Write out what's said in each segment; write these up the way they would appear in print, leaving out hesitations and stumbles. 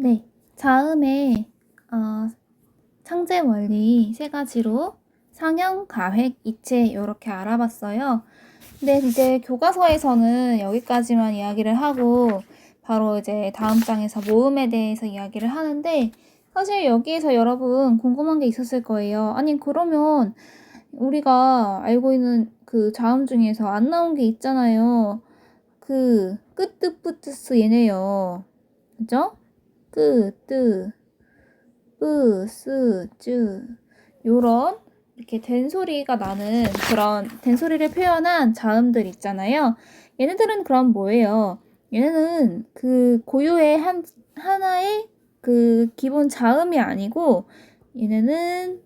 네, 자음의 창제 원리 세 가지로 상형, 가획, 이체 이렇게 알아봤어요. 근데 이제 교과서에서는 여기까지만 이야기를 하고 바로 이제 다음 장에서 모음에 대해서 이야기를 하는데, 사실 여기에서 여러분 궁금한 게 있었을 거예요. 아니 그러면 우리가 알고 있는 그 자음 중에서 안 나온 게 있잖아요. 그 끄뜨뿌뜨스 얘네요. 그죠? 끄, 뜨, 뿌, 쓰, 쯔 요런 이렇게 된소리가 나는 그런 된소리를 표현한 자음들 있잖아요. 얘네들은 그럼 뭐예요? 얘네는 그 고유의 하나의 그 기본 자음이 아니고, 얘네는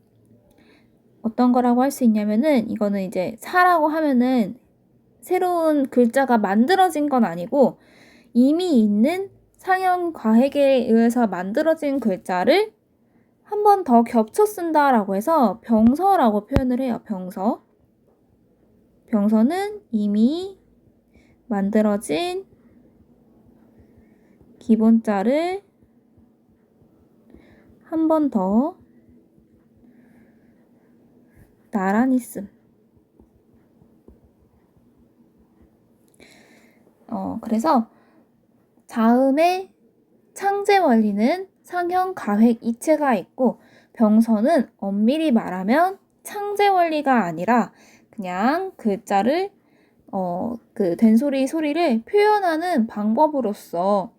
어떤 거라고 할 수 있냐면은, 이거는 이제 사라고 하면은 새로운 글자가 만들어진 건 아니고 이미 있는 상형 과획에 의해서 만들어진 글자를 한 번 더 겹쳐 쓴다라고 해서 병서라고 표현을 해요. 병서. 병서는 이미 만들어진 기본자를 한 번 더 나란히 씀. 그래서 자음의 창제 원리는 상형, 가획, 이체가 있고, 병서는 엄밀히 말하면 창제 원리가 아니라 그냥 글자를 그 된소리 소리를 표현하는 방법으로서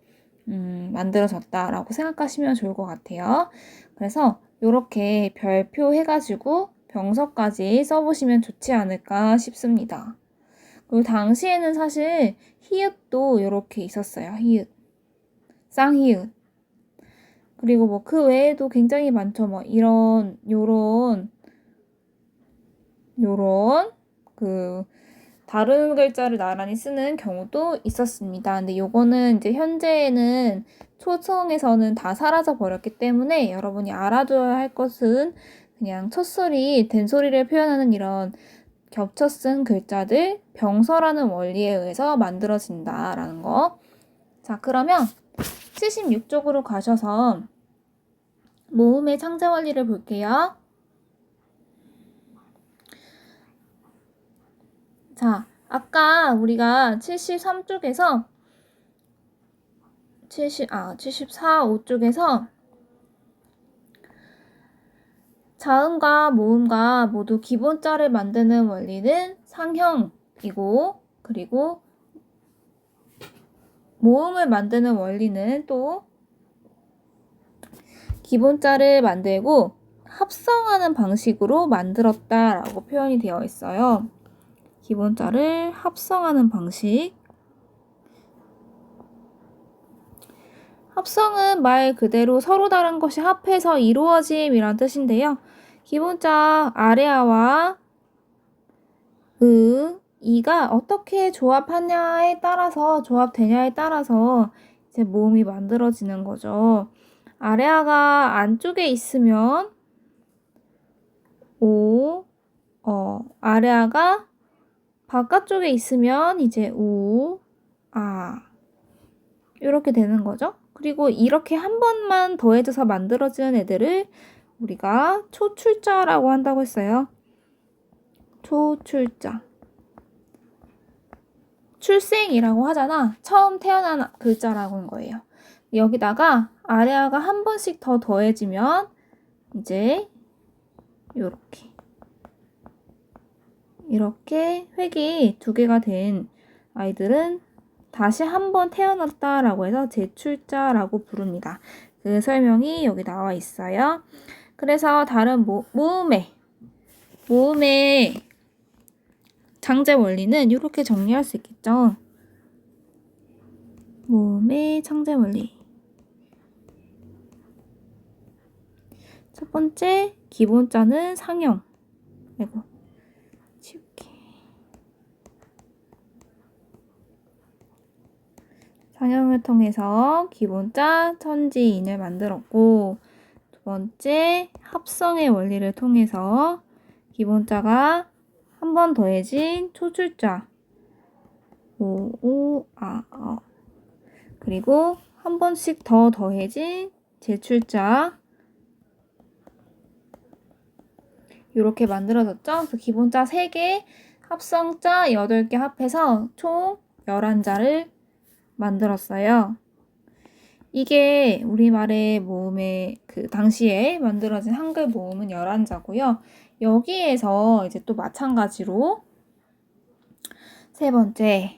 만들어졌다라고 생각하시면 좋을 것 같아요. 그래서 이렇게 별표 해가지고 병서까지 써보시면 좋지 않을까 싶습니다. 그리고 당시에는 사실 히읗도 이렇게 있었어요. 히읗, 쌍히읗. 그리고 뭐 그 외에도 굉장히 많죠. 뭐 요런 그 다른 글자를 나란히 쓰는 경우도 있었습니다. 근데 요거는 이제 현재에는 초성에서는 다 사라져 버렸기 때문에 여러분이 알아둬야 할 것은 그냥 첫소리, 된소리를 표현하는 이런 겹쳐 쓴 글자들, 병서라는 원리에 의해서 만들어진다라는 거. 자, 그러면 76쪽으로 가셔서 모음의 창제 원리를 볼게요. 자, 아까 우리가 73쪽에서 74, 5쪽에서 자음과 모음과 모두 기본자를 만드는 원리는 상형이고, 그리고 모음을 만드는 원리는 또 기본자를 만들고 합성하는 방식으로 만들었다라고 표현이 되어 있어요. 기본자를 합성하는 방식. 합성은 말 그대로 서로 다른 것이 합해서 이루어짐이란 뜻인데요. 기본자 아래아와 이가 어떻게 조합되냐에 따라서 이제 모음이 만들어지는 거죠. 아래아가 안쪽에 있으면 아래아가 바깥쪽에 있으면 이제 이렇게 되는 거죠. 그리고 이렇게 한 번만 더해져서 만들어지는 애들을 우리가 초출자라고 한다고 했어요. 초출자. 출생이라고 하잖아. 처음 태어난 글자라고 한 거예요. 여기다가 아래아가 한 번씩 더 더해지면 이제 이렇게 획이 두 개가 된 아이들은 다시 한 번 태어났다라고 해서 재출자라고 부릅니다. 그 설명이 여기 나와 있어요. 그래서 다른 모음의 창제 원리는 이렇게 정리할 수 있겠죠. 모음의 창제 원리. 첫 번째, 기본자는 상형. 상형을 통해서 기본자 천지인을 만들었고, 두 번째, 합성의 원리를 통해서 기본자가 한 번 더해진 초출자 그리고 한 번씩 더 더해진 제출자 이렇게 만들어졌죠? 그래서 기본자 3개, 합성자 8개 합해서 총 11자를 만들었어요. 이게 우리말의 모음의 그 당시에 만들어진 한글 모음은 11자고요. 여기에서 이제 또 마찬가지로 세 번째,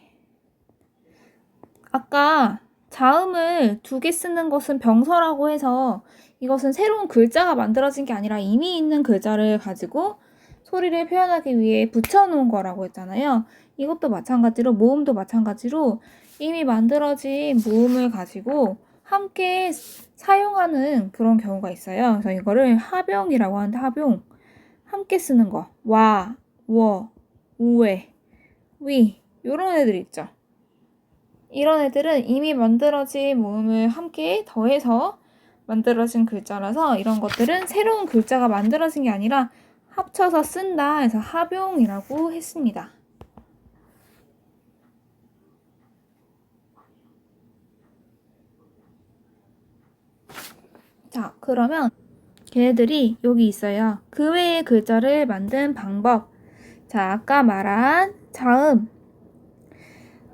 아까 자음을 2개 쓰는 것은 병서라고 해서 이것은 새로운 글자가 만들어진 게 아니라 이미 있는 글자를 가지고 소리를 표현하기 위해 붙여놓은 거라고 했잖아요. 이것도 마찬가지로, 모음도 마찬가지로 이미 만들어진 모음을 가지고 함께 사용하는 그런 경우가 있어요. 그래서 이거를 합용이라고 하는데, 합용. 함께 쓰는 거. 와, 워, 우에, 위. 이런 애들 있죠. 이런 애들은 이미 만들어진 모음을 함께 더해서 만들어진 글자라서 이런 것들은 새로운 글자가 만들어진 게 아니라 합쳐서 쓴다 해서 합용이라고 했습니다. 자, 그러면 걔네들이 여기 있어요. 그 외의 글자를 만든 방법. 자, 아까 말한 자음.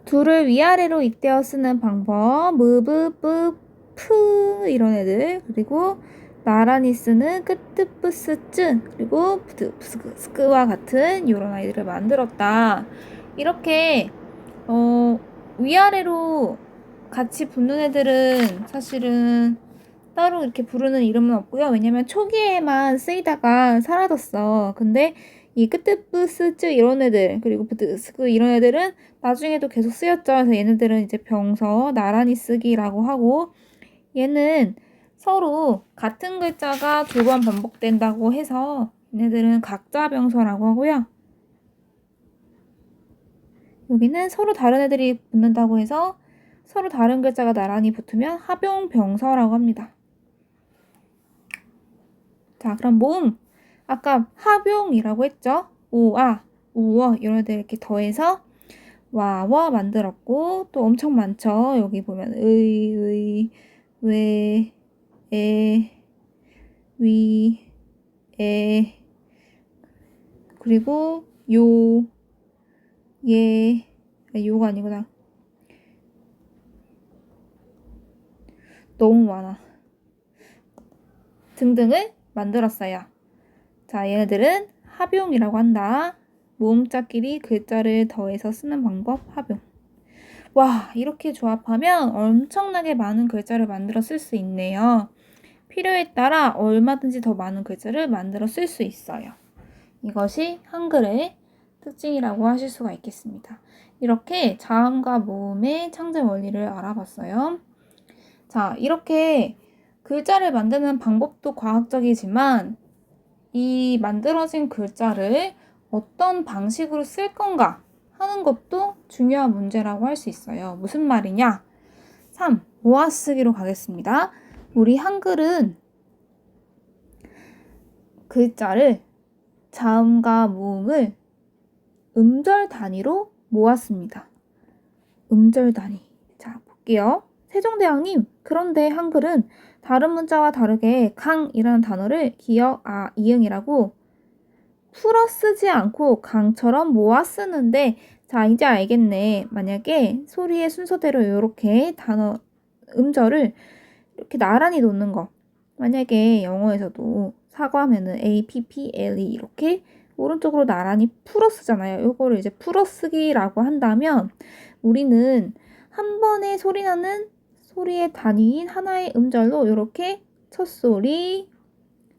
둘을 위아래로 잇대어 쓰는 방법. 무브, 뿌, 푸 이런 애들. 그리고 나란히 쓰는 끄뜨, 뿌스, 쯔. 그리고 부드, 부스크, 스크와 같은 이런 아이들을 만들었다. 이렇게 위아래로 같이 붙는 애들은 사실은 따로 이렇게 부르는 이름은 없고요. 왜냐면 초기에만 쓰이다가 사라졌어. 근데 이 끄뜨뿌스쯔 이런 애들, 그리고 부드스크 이런 애들은 나중에도 계속 쓰였죠. 그래서 얘네들은 이제 병서, 나란히 쓰기라고 하고, 얘는 서로 같은 글자가 2번 반복된다고 해서 얘네들은 각자 병서라고 하고요. 여기는 서로 다른 애들이 붙는다고 해서 서로 다른 글자가 나란히 붙으면 합용병서라고 합니다. 자, 그럼 모음. 아까 합용이라고 했죠? 오아, 우어 이런 애들 이렇게 더해서 와와 만들었고, 또 엄청 많죠. 여기 보면 왜, 위, 그리고 요가 아니구나. 너무 많아. 등등을 만들었어요. 자, 얘네들은 합용이라고 한다. 모음자끼리 글자를 더해서 쓰는 방법 합용. 와, 이렇게 조합하면 엄청나게 많은 글자를 만들어 쓸 수 있네요. 필요에 따라 얼마든지 더 많은 글자를 만들어 쓸 수 있어요. 이것이 한글의 특징이라고 하실 수가 있겠습니다. 이렇게 자음과 모음의 창제 원리를 알아봤어요. 자, 이렇게 글자를 만드는 방법도 과학적이지만 이 만들어진 글자를 어떤 방식으로 쓸 건가 하는 것도 중요한 문제라고 할 수 있어요. 무슨 말이냐? 3. 모아쓰기로 가겠습니다. 우리 한글은 글자를 자음과 모음을 음절 단위로 모았습니다. 음절 단위. 자, 볼게요. 세종대왕님, 그런데 한글은 다른 문자와 다르게 강이라는 단어를 기역, 이응이라고 풀어 쓰지 않고 강처럼 모아 쓰는데, 자, 이제 알겠네. 만약에 소리의 순서대로 이렇게 단어, 음절을 이렇게 나란히 놓는 거. 만약에 영어에서도 사과하면은 A, P, P, L, E 이렇게 오른쪽으로 나란히 풀어 쓰잖아요. 이거를 이제 풀어 쓰기라고 한다면 우리는 한 번에 소리 나는 소리의 단위인 하나의 음절로 이렇게 첫 소리,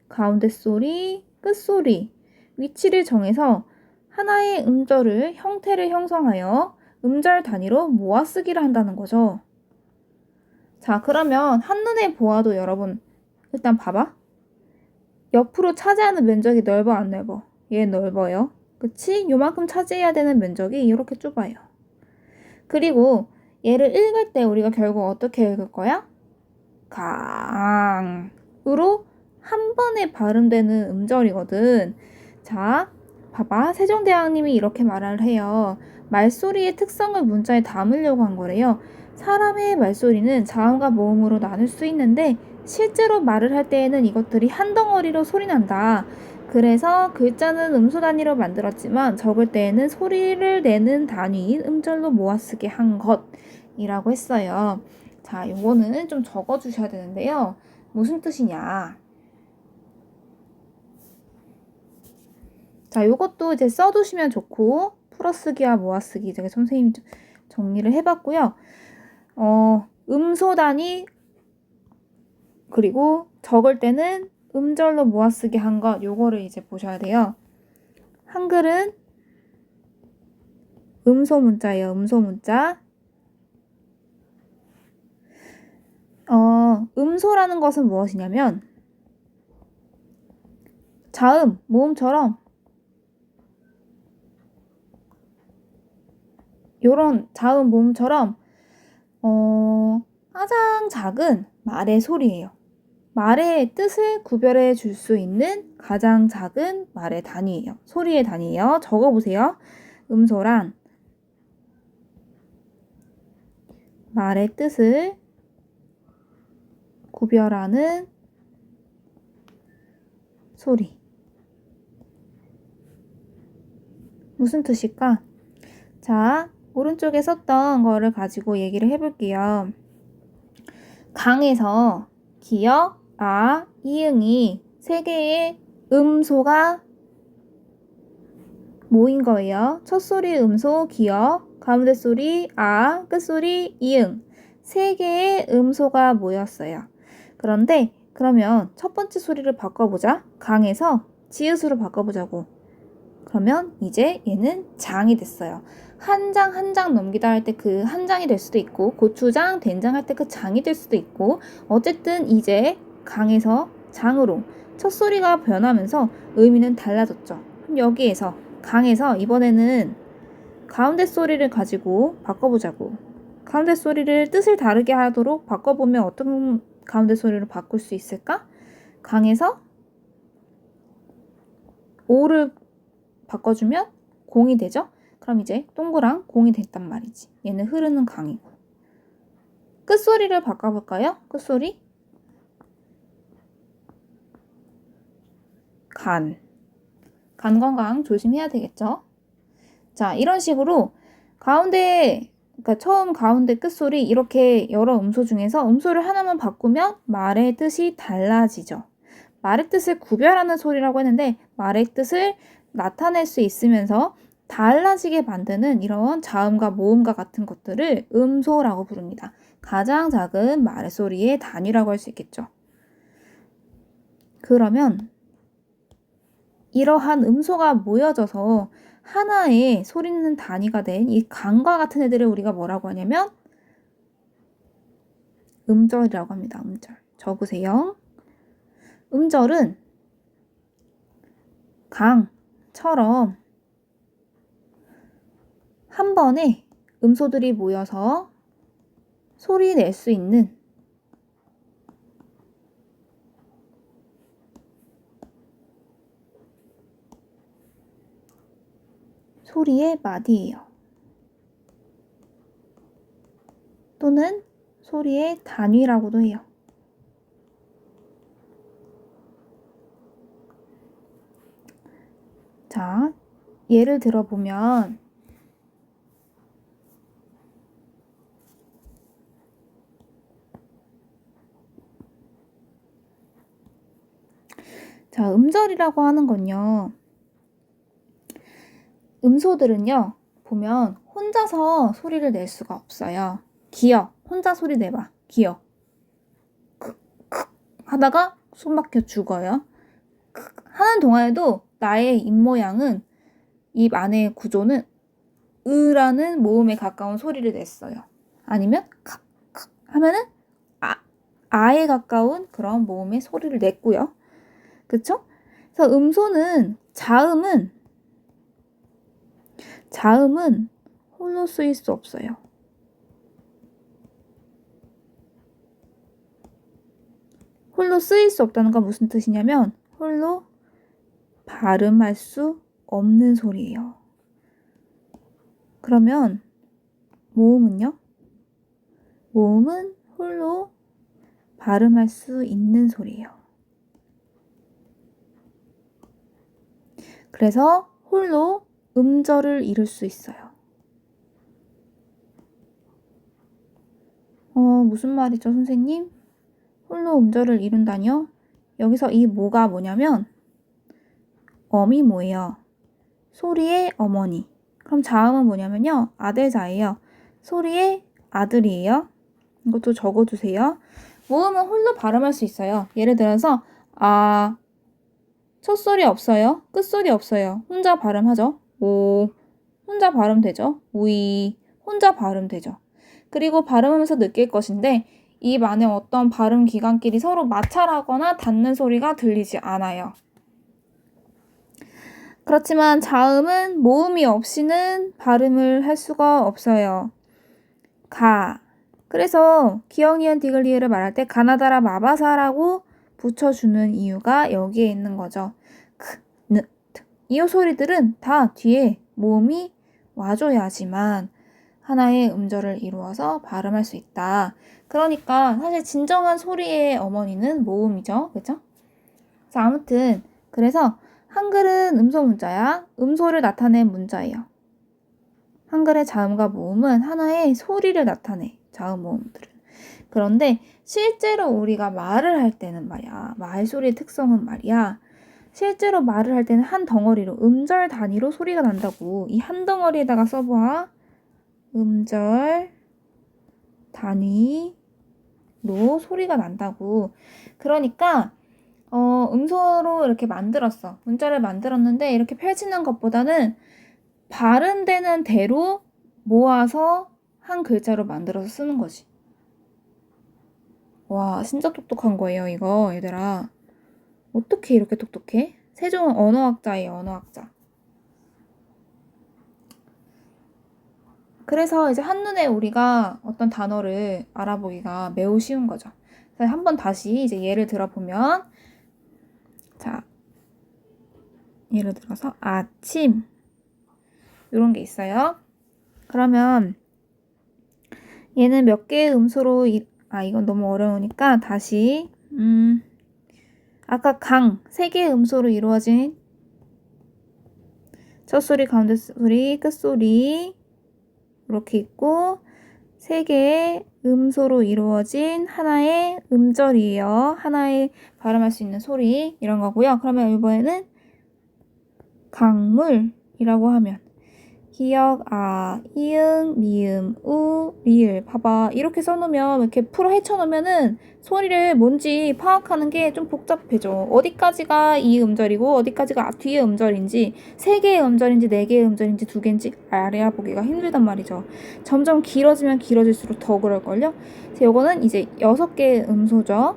가운데 소리, 끝 소리 위치를 정해서 하나의 음절을 형태를 형성하여 음절 단위로 모아 쓰기를 한다는 거죠. 자, 그러면 한눈에 보아도 여러분 일단 봐봐. 옆으로 차지하는 면적이 넓어 안 넓어? 얘 넓어요. 그치? 요만큼 차지해야 되는 면적이 이렇게 좁아요. 그리고 얘를 읽을 때 우리가 결국 어떻게 읽을 거야? 강으로 한 번에 발음되는 음절이거든. 자, 봐봐. 세종대왕님이 이렇게 말을 해요. 말소리의 특성을 문자에 담으려고 한 거래요. 사람의 말소리는 자음과 모음으로 나눌 수 있는데 실제로 말을 할 때에는 이것들이 한 덩어리로 소리난다. 그래서 글자는 음소 단위로 만들었지만 적을 때에는 소리를 내는 단위인 음절로 모아쓰게 한 것이라고 했어요. 자, 요거는 좀 적어주셔야 되는데요. 무슨 뜻이냐? 자, 요것도 이제 써두시면 좋고 풀어쓰기와 모아쓰기 제가 선생님 정리를 해봤고요. 음소 단위 그리고 적을 때는 음절로 모아쓰기 한 것 요거를 이제 보셔야 돼요. 한글은 음소 문자예요. 음소 문자. 음소라는 것은 무엇이냐면 자음, 모음처럼 요런 자음, 모음처럼 가장 작은 말의 소리예요. 말의 뜻을 구별해 줄 수 있는 가장 작은 말의 단위예요. 소리의 단위예요. 적어보세요. 음소란 말의 뜻을 구별하는 소리. 무슨 뜻일까? 자, 오른쪽에 썼던 거를 가지고 얘기를 해볼게요. 강에서 기역, 아, 이응이 세 개의 음소가 모인 거예요. 첫 소리 음소, 기역, 가운데 소리, 아, 끝소리, 이응. 세 개의 음소가 모였어요. 그런데 그러면 첫 번째 소리를 바꿔보자. 강에서 지읒으로 바꿔보자고. 그러면 이제 얘는 장이 됐어요. 한 장 한 장 넘기다 할 때 그 한 장이 될 수도 있고 고추장, 된장 할 때 그 장이 될 수도 있고 어쨌든 이제 강에서 장으로 첫 소리가 변하면서 의미는 달라졌죠. 그럼 여기에서 강에서 이번에는 가운데 소리를 가지고 바꿔보자고. 가운데 소리를 뜻을 다르게 하도록 바꿔보면 어떤 가운데 소리를 바꿀 수 있을까? 강에서 오를 바꿔주면 공이 되죠? 그럼 이제 동그랑 공이 됐단 말이지. 얘는 흐르는 강이고. 끝소리를 바꿔볼까요? 끝소리. 간. 간 건강 조심해야 되겠죠? 자, 이런 식으로 가운데, 그러니까 처음 가운데 끝소리 이렇게 여러 음소 중에서 음소를 하나만 바꾸면 말의 뜻이 달라지죠. 말의 뜻을 구별하는 소리라고 했는데 말의 뜻을 나타낼 수 있으면서 달라지게 만드는 이런 자음과 모음과 같은 것들을 음소라고 부릅니다. 가장 작은 말의 소리의 단위라고 할 수 있겠죠. 그러면 이러한 음소가 모여져서 하나의 소리는 단위가 된 이 강과 같은 애들을 우리가 뭐라고 하냐면 음절이라고 합니다. 음절. 적으세요. 음절은 강처럼 한 번에 음소들이 모여서 소리 낼 수 있는 소리의 마디예요. 또는 소리의 단위라고도 해요. 자, 예를 들어보면 자, 음절이라고 하는 건요. 음소들은요. 보면 혼자서 소리를 낼 수가 없어요. 기역. 혼자 소리 내봐. 기역. 크 하다가 숨 막혀 죽어요. 하는 동안에도 나의 입모양은 입 안의 구조는 으라는 모음에 가까운 소리를 냈어요. 아니면 칵 하면은 아에 가까운 그런 모음의 소리를 냈고요. 그쵸? 그래서 음소는 자음은 홀로 쓰일 수 없어요. 홀로 쓰일 수 없다는 건 무슨 뜻이냐면 홀로 발음할 수 없는 소리예요. 그러면 모음은요? 모음은 홀로 발음할 수 있는 소리예요. 그래서 홀로 음절을 이룰 수 있어요. 무슨 말이죠, 선생님? 홀로 음절을 이룬다니요? 여기서 이 모가 뭐냐면 어미 모예요. 소리의 어머니. 그럼 자음은 뭐냐면요. 아들자예요. 소리의 아들이에요. 이것도 적어주세요. 모음은 홀로 발음할 수 있어요. 예를 들어서 아, 첫소리 없어요. 끝소리 없어요. 혼자 발음하죠. 오, 혼자 발음되죠. 우이, 혼자 발음되죠. 그리고 발음하면서 느낄 것인데 입 안에 어떤 발음 기관끼리 서로 마찰하거나 닿는 소리가 들리지 않아요. 그렇지만 자음은 모음이 없이는 발음을 할 수가 없어요. 가. 그래서 기역, 니은, 디귿, 리을을 말할 때 가나다라 마바사라고 붙여주는 이유가 여기에 있는 거죠. 크, 느, 트. 이 소리들은 다 뒤에 모음이 와줘야지만 하나의 음절을 이루어서 발음할 수 있다. 그러니까 사실 진정한 소리의 어머니는 모음이죠. 그죠? 자, 아무튼 그래서 한글은 음소 문자야. 음소를 나타낸 문자예요. 한글의 자음과 모음은 하나의 소리를 나타내. 자음, 모음들은. 그런데 실제로 우리가 말을 할 때는 말이야. 말소리의 특성은 말이야. 실제로 말을 할 때는 한 덩어리로 음절 단위로 소리가 난다고. 이 한 덩어리에다가 써봐. 음절 단위로 소리가 난다고. 그러니까 음소로 이렇게 만들었어. 문자를 만들었는데 이렇게 펼치는 것보다는 발음되는 대로 모아서 한 글자로 만들어서 쓰는 거지. 와, 진짜 똑똑한 거예요, 이거, 얘들아. 어떻게 이렇게 똑똑해? 세종은 언어학자예요, 언어학자. 그래서 이제 한눈에 우리가 어떤 단어를 알아보기가 매우 쉬운 거죠. 한번 다시 이제 예를 들어보면, 자, 예를 들어서 아침 이런 게 있어요. 그러면 얘는 몇 개의 음소로 이건 너무 어려우니까 다시 아까 강 3개의 음소로 이루어진 첫소리, 가운데 소리, 끝소리 이렇게 있고 3개의 음소로 이루어진 하나의 음절이에요. 하나의 발음할 수 있는 소리 이런 거고요. 그러면 이번에는 강물이라고 하면 기역, 아, 이응, 미음, 우, 리을. 봐봐. 이렇게 써놓으면, 이렇게 풀어 헤쳐놓으면은 소리를 뭔지 파악하는 게 좀 복잡해져. 어디까지가 이 음절이고, 어디까지가 뒤에 음절인지, 3개의 음절인지, 4개의 음절인지, 2개인지 알아보기가 힘들단 말이죠. 점점 길어지면 길어질수록 더 그럴걸요? 그래서 요거는 이제 6개의 음소죠.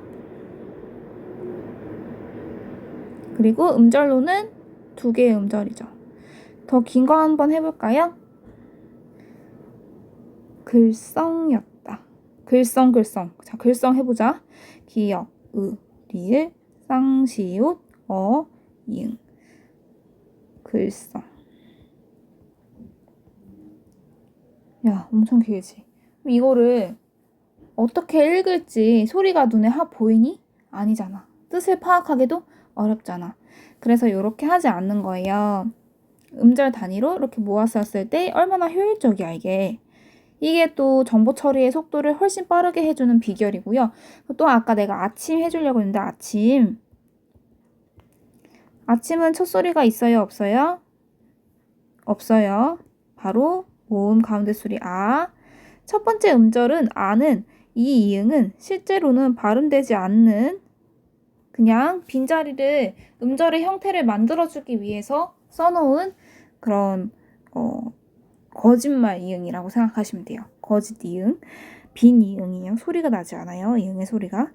그리고 음절로는 2개의 음절이죠. 더 긴 거 한번 해볼까요? 글썽였다. 글썽. 자, 글썽 해보자. 기역, 리을, 쌍시옷, 이응. 글썽. 야, 엄청 길지? 그럼 이거를 어떻게 읽을지 소리가 눈에 보이니? 아니잖아. 뜻을 파악하기도 어렵잖아. 그래서 이렇게 하지 않는 거예요. 음절 단위로 이렇게 모아서 썼을 때 얼마나 효율적이야, 이게. 이게 또 정보 처리의 속도를 훨씬 빠르게 해주는 비결이고요. 또 아까 내가 아침 해주려고 했는데 아침은 첫 소리가 있어요, 없어요? 없어요. 바로 모음 가운데 소리 아. 첫 번째 음절은 아는 이 이응은 실제로는 발음되지 않는 그냥 빈자리를 음절의 형태를 만들어주기 위해서 써놓은 그런 거짓말 이응이라고 생각하시면 돼요. 거짓 이응, 빈 이응이에요. 소리가 나지 않아요. 이응의 소리가.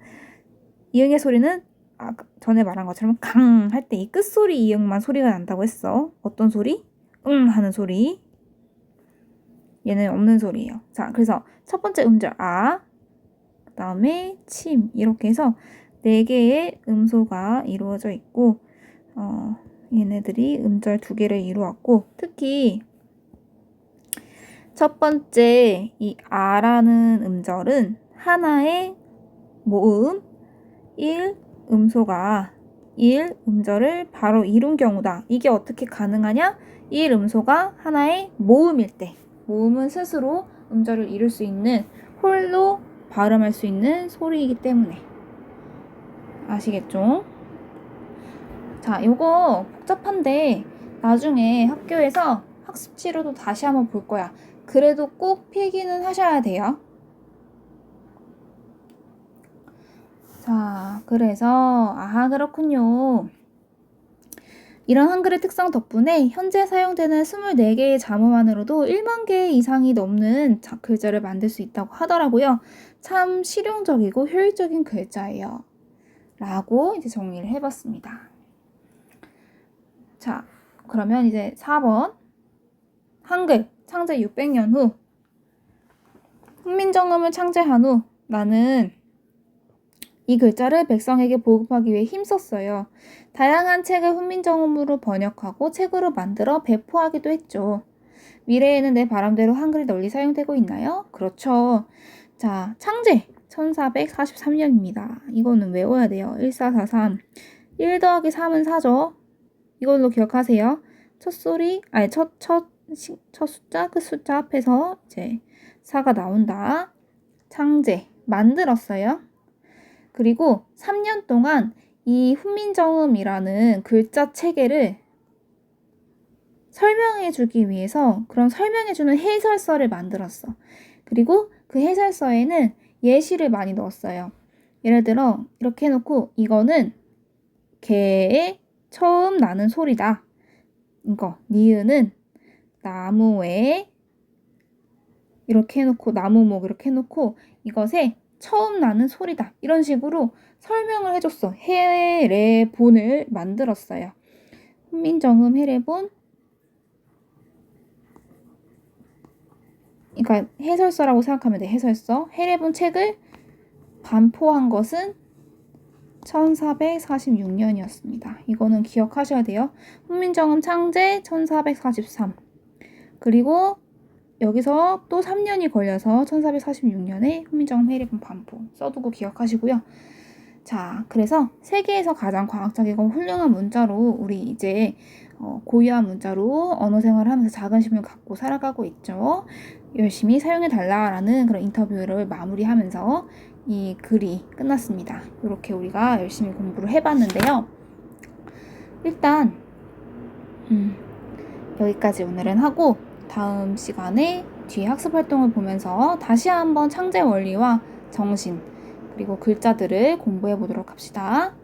이응의 소리는 전에 말한 것처럼 강 할 때 이 끝소리 이응만 소리가 난다고 했어. 어떤 소리? 응 하는 소리. 얘는 없는 소리예요. 자, 그래서 첫 번째 음절 아, 그 다음에 침 이렇게 해서 4개의 음소가 이루어져 있고 얘네들이 음절 2개를 이루었고 특히 첫 번째 이 아라는 음절은 하나의 모음 1 음소가 1 음절을 바로 이룬 경우다. 이게 어떻게 가능하냐? 1 음소가 하나의 모음일 때, 모음은 스스로 음절을 이룰 수 있는, 홀로 발음할 수 있는 소리이기 때문에. 아시겠죠? 자, 요거 복잡한데 나중에 학교에서 학습지로도 다시 한번 볼 거야. 그래도 꼭 필기는 하셔야 돼요. 자, 그래서 그렇군요. 이런 한글의 특성 덕분에 현재 사용되는 24개의 자모만으로도 1만 개 이상이 넘는 글자를 만들 수 있다고 하더라고요. 참 실용적이고 효율적인 글자예요. 라고 이제 정리를 해봤습니다. 자, 그러면 이제 4번. 한글 창제 600년 후. 훈민정음을 창제한 후 나는 이 글자를 백성에게 보급하기 위해 힘썼어요. 다양한 책을 훈민정음으로 번역하고 책으로 만들어 배포하기도 했죠. 미래에는 내 바람대로 한글이 널리 사용되고 있나요? 그렇죠. 자, 창제 1443년입니다. 이거는 외워야 돼요. 1443. 1 더하기 3은 4죠. 이걸로 기억하세요. 첫 숫자, 끝 숫자 앞에서 이제 4가 나온다. 창제, 만들었어요. 그리고 3년 동안 이 훈민정음이라는 글자 체계를 설명해주기 위해서 그런 설명해주는 해설서를 만들었어. 그리고 그 해설서에는 예시를 많이 넣었어요. 예를 들어 이렇게 해놓고 이거는 개의 처음 나는 소리다. 이거 니은은 나무에 이렇게 해놓고 나무목 이렇게 해놓고 이것에 처음 나는 소리다. 이런 식으로 설명을 해줬어. 해례본을 만들었어요. 훈민정음 해례본. 그러니까 해설서라고 생각하면 돼. 해설서. 해례본 책을 반포한 것은 1446년이었습니다. 이거는 기억하셔야 돼요. 훈민정음 창제 1443. 그리고 여기서 또 3년이 걸려서 1446년에 훈민정음 해례본 반포 써두고 기억하시고요. 자, 그래서 세계에서 가장 과학적이고 훌륭한 문자로 우리 이제 고유한 문자로 언어 생활을 하면서 자긍심을 갖고 살아가고 있죠. 열심히 사용해달라라는 그런 인터뷰를 마무리하면서 이 글이 끝났습니다. 이렇게 우리가 열심히 공부를 해봤는데요. 일단 여기까지 오늘은 하고 다음 시간에 뒤에 학습 활동을 보면서 다시 한번 창제 원리와 정신 그리고 글자들을 공부해 보도록 합시다.